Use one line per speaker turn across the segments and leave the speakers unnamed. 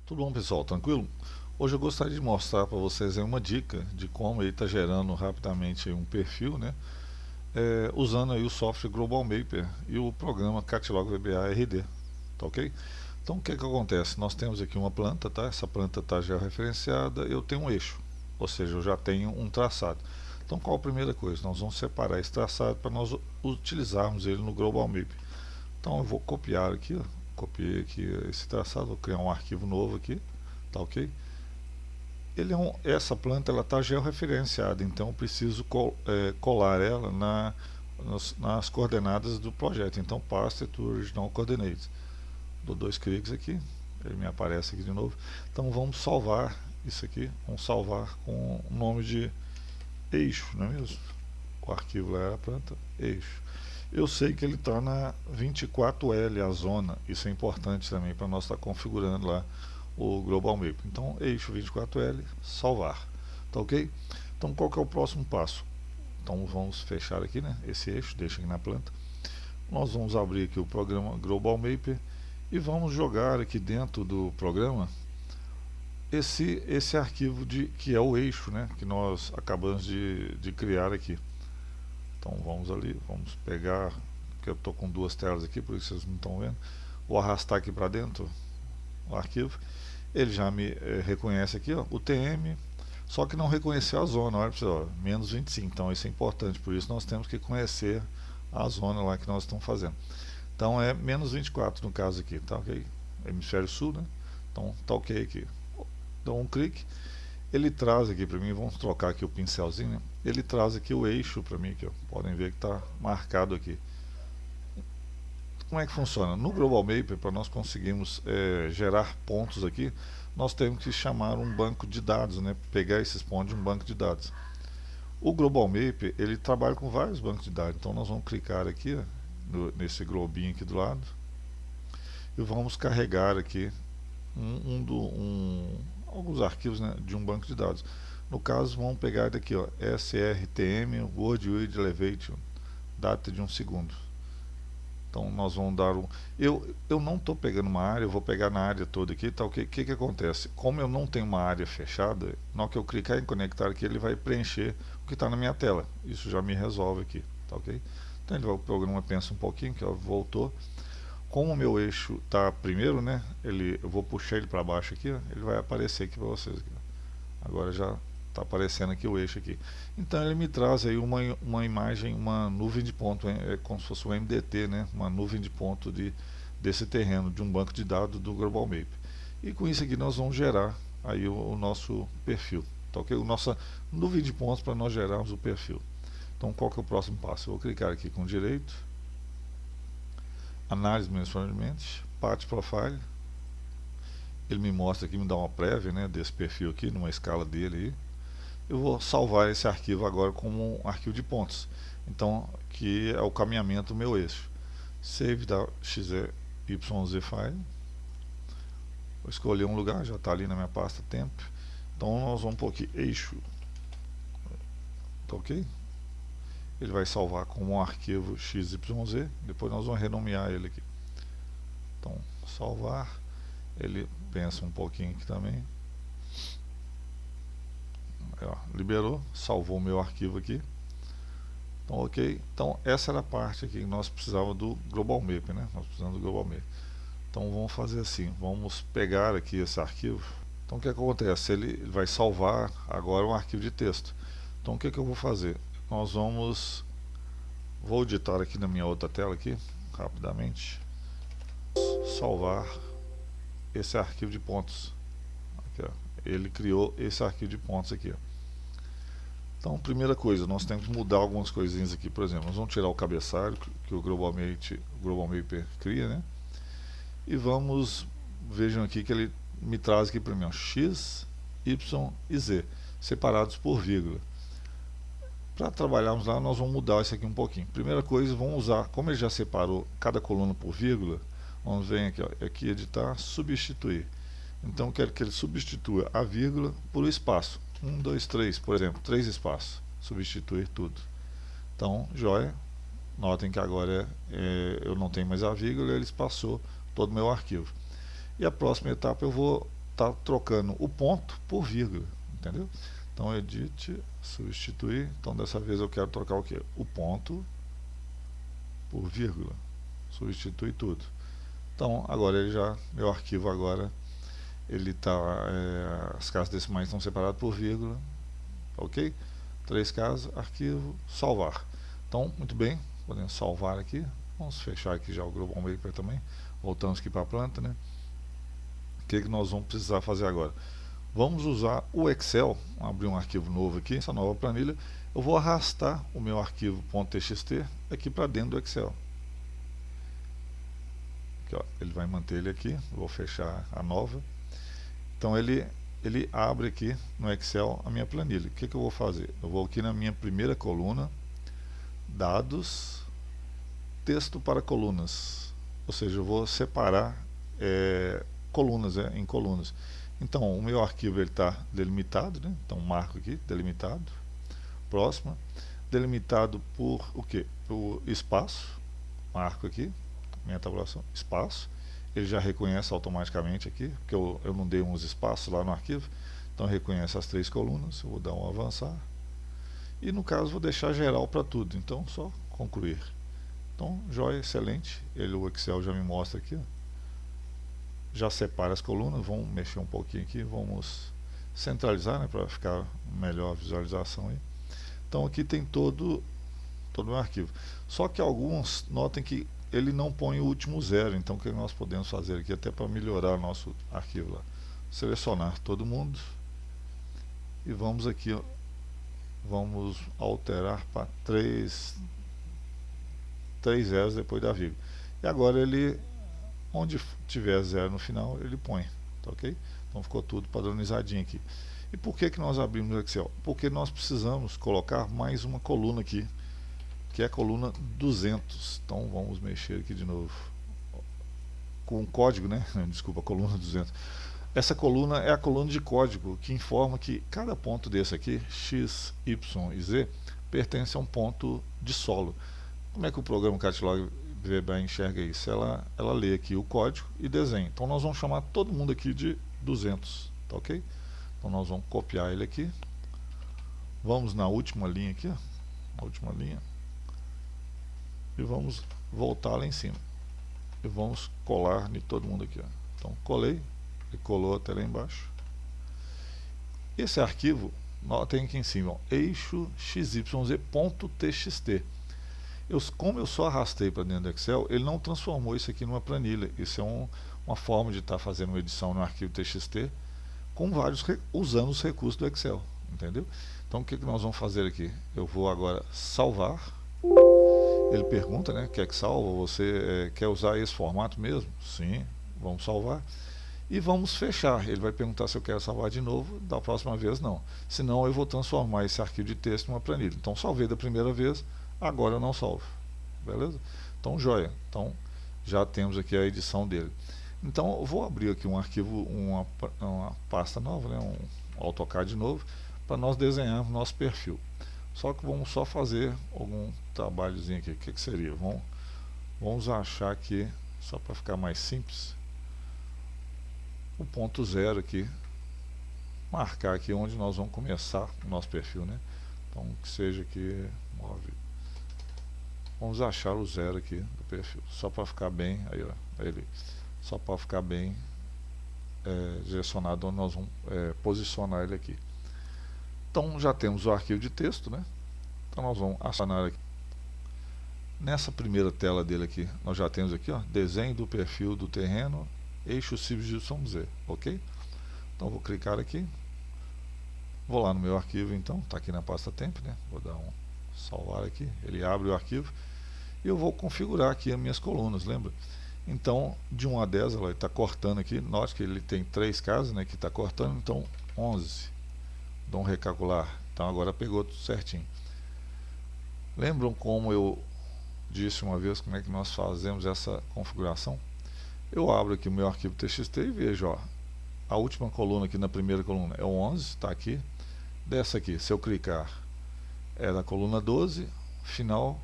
Tudo bom, pessoal? Tranquilo? Hoje eu gostaria de mostrar para vocês aí uma dica de como ele está gerando rapidamente aí um perfil, né? Usando aí o software Global Mapper e o programa Catlog VBA RD, tá ok? Então o que que acontece? Nós temos aqui uma planta, tá? Essa planta está georreferenciada, eu tenho um eixo, ou seja, eu já tenho um traçado. Então qual a primeira coisa? Nós vamos separar esse traçado para nós utilizarmos ele no Global Mapper. Então eu vou copiar aqui, ó. Copiei aqui esse traçado, vou criar um arquivo novo aqui, tá ok? Essa planta ela está georreferenciada, então eu preciso colar ela nas coordenadas do projeto. Então paste to original coordinates. Dou dois cliques aqui, ele me aparece aqui de novo. Então vamos salvar isso aqui, vamos salvar com o nome de eixo, não é mesmo? O arquivo lá era a planta, eixo. Eu sei que ele está na 24L, a zona, isso é importante também para nós estar configurando lá o Global Map. Então, eixo 24L, salvar. Tá ok? Então, qual que é o próximo passo? Então, vamos fechar aqui, né? Esse eixo, deixa aqui na planta. Nós vamos abrir aqui o programa Global Mapper e vamos jogar aqui dentro do programa esse arquivo que é o eixo, né? Que nós acabamos de criar aqui. Então, vamos ali, vamos pegar, que eu estou com duas telas aqui, por isso vocês não estão vendo. Vou arrastar aqui para dentro o arquivo. Ele já me reconhece aqui, ó, o TM, só que não reconheceu a zona, olha para você, ó, menos 25, então isso é importante, por isso nós temos que conhecer a zona lá que nós estamos fazendo. Então é menos 24 no caso aqui, tá ok? Hemisfério sul, né? Então tá ok aqui. Dou um clique, ele traz aqui para mim, vamos trocar aqui o pincelzinho, né? Ele traz aqui o eixo para mim, aqui, ó. Podem ver que está marcado aqui. Como é que funciona? No Global Mapper, para nós conseguirmos gerar pontos aqui, nós temos que chamar um banco de dados, né? Pegar esses pontos de um banco de dados. O Global Mapper, ele trabalha com vários bancos de dados, então nós vamos clicar aqui, ó, nesse globinho aqui do lado, e vamos carregar aqui alguns arquivos, né, de um banco de dados. No caso, vamos pegar daqui, ó, SRTM, Word Read Elevation, data de 1 segundo. Então nós vamos dar um. Eu não estou pegando uma área, eu vou pegar na área toda aqui, tá? O que acontece? Como eu não tenho uma área fechada, na hora que eu clicar em conectar aqui, ele vai preencher o que está na minha tela. Isso já me resolve aqui, tá ok? Então o programa pensa um pouquinho, que ó, voltou. Como o meu eixo está primeiro, né? Eu vou puxar ele para baixo aqui, ó, ele vai aparecer aqui para vocês. Aqui, agora já está aparecendo aqui o eixo aqui. Então ele me traz aí uma imagem, uma nuvem de ponto, é como se fosse um MDT, né? Uma nuvem de ponto desse terreno, de um banco de dados do Global Map. E com isso aqui nós vamos gerar aí o nosso perfil, tá ok? A nossa nuvem de pontos para nós gerarmos o perfil. Então qual que é o próximo passo? Eu vou clicar aqui com direito, análise Management, Path Profile. Ele me mostra aqui, me dá uma prévia, né, desse perfil aqui, numa escala dele aí. Eu vou salvar esse arquivo agora como um arquivo de pontos, então que é o caminhamento do meu eixo. Save da XYZ file, vou escolher um lugar, já está ali na minha pasta temp. Então nós vamos pôr aqui eixo, tá ok? Ele vai salvar como um arquivo XYZ, depois nós vamos renomear ele aqui. Então salvar, ele pensa um pouquinho aqui também. Liberou, salvou o meu arquivo aqui. Então, ok. Então, essa era a parte aqui que nós precisávamos do Global Map, né? Nós precisamos do Global Map. Então, vamos fazer assim. Vamos pegar aqui esse arquivo. Então, o que acontece? Ele vai salvar agora um arquivo de texto. Então, o que eu vou fazer? Vou editar aqui na minha outra tela aqui, rapidamente. Salvar esse arquivo de pontos. Aqui, ó. Ele criou esse arquivo de pontos aqui, ó. Então, primeira coisa, nós temos que mudar algumas coisinhas aqui. Por exemplo, nós vamos tirar o cabeçalho que o Global Mapper cria, né? E vejam aqui que ele me traz aqui para mim, ó, X, Y e Z, separados por vírgula. Para trabalharmos lá, nós vamos mudar isso aqui um pouquinho. Primeira coisa, vamos usar, como ele já separou cada coluna por vírgula, vamos ver aqui, ó, aqui editar, substituir. Então, eu quero que ele substitua a vírgula por o espaço. 1, 2, 3, por exemplo, 3 espaços. Substituir tudo. Então, joia. Notem que agora eu não tenho mais a vírgula, ele espaçou todo o meu arquivo. E a próxima etapa eu vou tá trocando o ponto por vírgula, entendeu? Então edit, substituir, então dessa vez eu quero trocar o que? O ponto por vírgula, substitui tudo. Então agora ele já, meu arquivo agora, ele tá, as casas decimais estão separadas por vírgula, ok? 3 casas, arquivo, salvar. Então, muito bem, podemos salvar aqui, vamos fechar aqui já o Global Maper também, voltamos aqui para a planta, né? O que nós vamos precisar fazer agora? Vamos usar o Excel, vamos abrir um arquivo novo aqui, essa nova planilha, eu vou arrastar o meu arquivo .txt aqui para dentro do Excel. Aqui, ó, ele vai manter ele aqui, vou fechar a nova. Então ele abre aqui no Excel a minha planilha. O que eu vou fazer? Eu vou aqui na minha primeira coluna, dados, texto para colunas, ou seja, eu vou separar colunas em colunas. Então o meu arquivo está delimitado, né? Então marco aqui, delimitado, próxima, delimitado por o que? Por espaço, marco aqui, minha tabulação, espaço, ele já reconhece automaticamente aqui, porque eu não dei uns espaços lá no arquivo, então reconhece as 3 colunas, eu vou dar um avançar, e no caso vou deixar geral para tudo, então só concluir. Então, joia, excelente, o Excel já me mostra aqui, ó. Já separa as colunas, vamos mexer um pouquinho aqui, vamos centralizar, né, para ficar melhor a visualização aí. Então aqui tem todo o meu arquivo, só que alguns, notem que ele não põe o último zero, então o que nós podemos fazer aqui, até para melhorar o nosso arquivo lá, selecionar todo mundo, e vamos aqui, ó, vamos alterar para 3 zeros depois da vírgula, e agora ele, onde tiver zero no final, ele põe, tá ok? Então ficou tudo padronizadinho aqui. E por que nós abrimos o Excel? Porque nós precisamos colocar mais uma coluna aqui, que é a coluna 200. Então vamos mexer aqui de novo com o código, né? Desculpa, a coluna 200. Essa coluna é a coluna de código que informa que cada ponto desse aqui, x, y e z, pertence a um ponto de solo. Como é que o programa Catilog VBA enxerga isso? Ela lê aqui o código e desenha. Então nós vamos chamar todo mundo aqui de 200, tá ok? Então nós vamos copiar ele aqui. Vamos na última linha aqui, ó, na última linha, e vamos voltar lá em cima. E vamos colar em todo mundo aqui, ó. Então colei, ele colou até lá embaixo. Esse arquivo, tem aqui em cima, ó, eixo xyz.txt. Como eu só arrastei para dentro do Excel, ele não transformou isso aqui numa planilha. Isso é uma forma de estar fazendo uma edição no arquivo TXT com usando os recursos do Excel, entendeu? Então o que nós vamos fazer aqui? Eu vou agora salvar. Ele pergunta, né, quer que salva? Você quer usar esse formato mesmo? Sim, vamos salvar. E vamos fechar. Ele vai perguntar se eu quero salvar de novo, da próxima vez não. Senão eu vou transformar esse arquivo de texto em uma planilha. Então salvei da primeira vez, agora eu não salvo. Beleza? Então joia. Então já temos aqui a edição dele. Então eu vou abrir aqui um arquivo, uma pasta nova, né, um AutoCAD novo, para nós desenharmos nosso perfil. Só que vamos só fazer algum trabalhozinho aqui. O que seria? Vamos achar aqui, só para ficar mais simples, o ponto zero aqui, marcar aqui onde nós vamos começar o nosso perfil, né? Então que seja aqui 9. Vamos achar o zero aqui do perfil, só para ficar bem, aí ó, só para ficar bem direcionado onde nós vamos posicionar ele aqui. Então já temos o arquivo de texto, né? Então nós vamos acionar aqui. Nessa primeira tela dele aqui, nós já temos aqui, ó, desenho do perfil do terreno, eixo XYZ, ok? Então vou clicar aqui, vou lá no meu arquivo, então, está aqui na pasta temp, né? Vou dar um salvar aqui, ele abre o arquivo, e eu vou configurar aqui as minhas colunas, lembra? Então, de 1 a 10, ela está cortando aqui, note que ele tem 3 casas, né, que está cortando, então 11. Dou um recalcular, então agora pegou tudo certinho. Lembram como eu disse uma vez como é que nós fazemos essa configuração? Eu abro aqui o meu arquivo TXT e vejo, ó, a última coluna aqui na primeira coluna é o 11, está aqui. Dessa aqui, se eu clicar, é da coluna 12, final,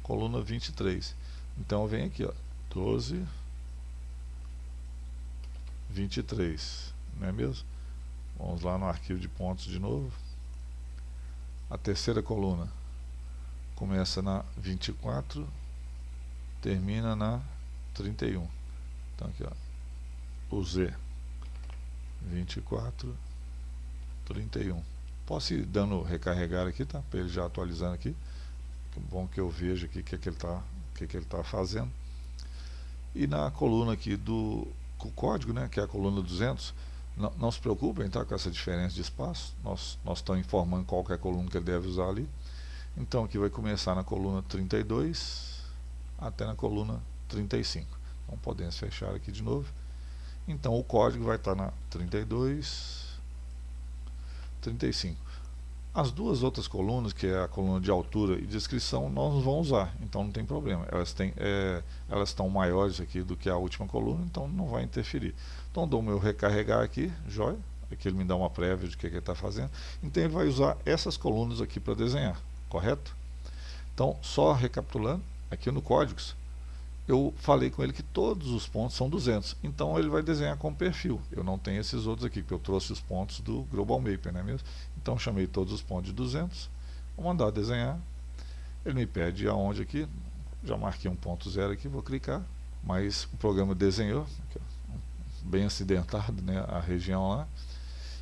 coluna 23. Então eu venho aqui, ó, 12, 23, não é mesmo? Vamos lá no arquivo de pontos de novo. A terceira coluna começa na 24, termina na 31. Então aqui, ó, o Z 24, 31. Posso ir dando recarregar aqui, tá? Para ele já atualizando aqui. É bom que eu veja aqui o que ele tá fazendo. E na coluna aqui do código, né, que é a coluna 200, não se preocupem, tá, com essa diferença de espaço. Nós estamos informando qual que é a coluna que ele deve usar ali. Então aqui vai começar na coluna 32 até na coluna 35. Então podemos fechar aqui de novo. Então o código vai estar na 32, 35. As duas outras colunas, que é a coluna de altura e descrição, nós não vamos usar, então não tem problema. Elas estão maiores aqui do que a última coluna, então não vai interferir. Então dou o meu recarregar aqui, joia. Aqui ele me dá uma prévia de que ele está fazendo. Então ele vai usar essas colunas aqui para desenhar, correto? Então, só recapitulando, aqui no códigos, eu falei com ele que todos os pontos são 200. Então ele vai desenhar com perfil. Eu não tenho esses outros aqui, porque eu trouxe os pontos do Global Mapper, não é mesmo? Então chamei todos os pontos de 200. Vou mandar desenhar. Ele me pede aonde aqui. Já marquei um ponto zero aqui, vou clicar. Mas o programa desenhou, aqui, ó, bem acidentado, né, a região lá.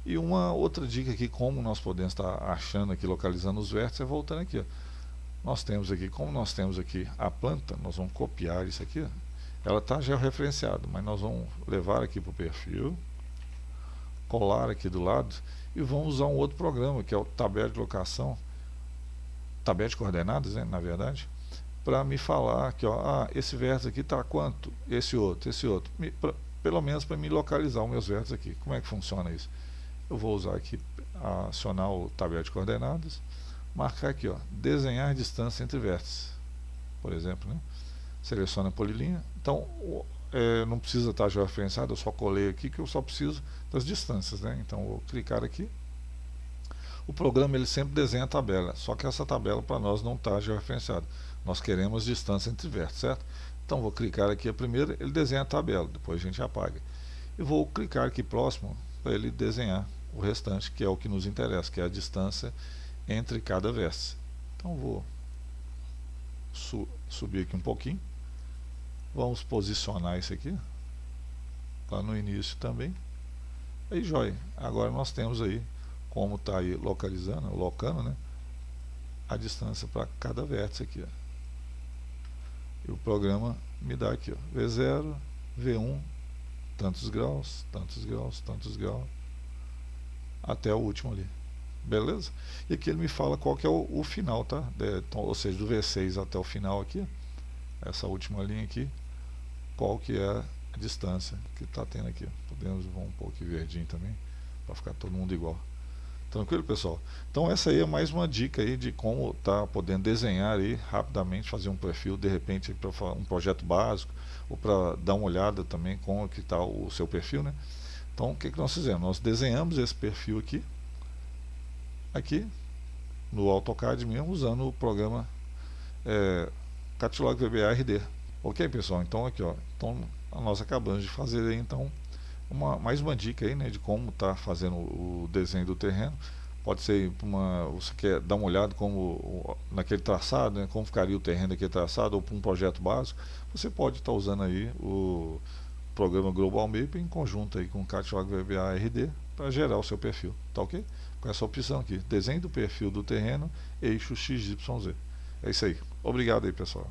E uma outra dica aqui, como nós podemos estar achando aqui, localizando os vértices, é voltando aqui, ó. Como nós temos aqui a planta, nós vamos copiar isso aqui, ó. Ela está georreferenciada, mas nós vamos levar aqui para o perfil, colar aqui do lado e vamos usar um outro programa, que é o tabela de locação, tabela de coordenadas, né, na verdade, para me falar que, ó, esse vértice aqui está quanto? Esse outro, pelo menos para me localizar os meus vértices aqui. Como é que funciona isso? Eu vou usar aqui, acionar o tabela de coordenadas, marcar aqui, ó, desenhar distância entre vértices, por exemplo, né? Seleciona a polilinha. Então não precisa estar georreferenciado, eu só colei aqui que eu só preciso das distâncias, né? Então vou clicar aqui. O programa ele sempre desenha a tabela, só que essa tabela para nós não está georreferenciada. Nós queremos distância entre vértices, certo? Então vou clicar aqui a primeira, ele desenha a tabela, depois a gente apaga. E vou clicar aqui próximo para ele desenhar o restante, que é o que nos interessa, que é a distância entre cada vértice. Então vou subir aqui um pouquinho. Vamos posicionar isso aqui lá no início também. Aí joia. Agora nós temos aí como está aí locando, né, a distância para cada vértice aqui, ó. E o programa me dá aqui, ó, V0, V1, tantos graus, tantos graus, tantos graus, até o último ali. Beleza? E aqui ele me fala qual que é o final, tá? Então, ou seja, do V6 até o final aqui, essa última linha aqui, qual que é a distância que está tendo aqui. Podemos um pouco verdinho também, para ficar todo mundo igual. Tranquilo, pessoal? Então essa aí é mais uma dica aí de como tá podendo desenhar aí rapidamente, fazer um perfil, de repente para um projeto básico, ou para dar uma olhada também como que está o seu perfil, né? Então o que nós fizemos? Nós desenhamos esse perfil aqui no AutoCAD mesmo, usando o programa Catilog VBA RD. Ok, pessoal? Então aqui, ó, então nós acabamos de fazer aí, então mais uma dica aí, né, de como está fazendo o desenho do terreno. Pode ser você quer dar uma olhada como naquele traçado, né, como ficaria o terreno daquele traçado, ou para um projeto básico, você pode estar usando aí o programa Global Mapper em conjunto aí com o Catilog VBA RD para gerar o seu perfil, tá ok? Com essa opção aqui, desenho do perfil do terreno, eixo XYZ. É isso aí. Obrigado aí, pessoal.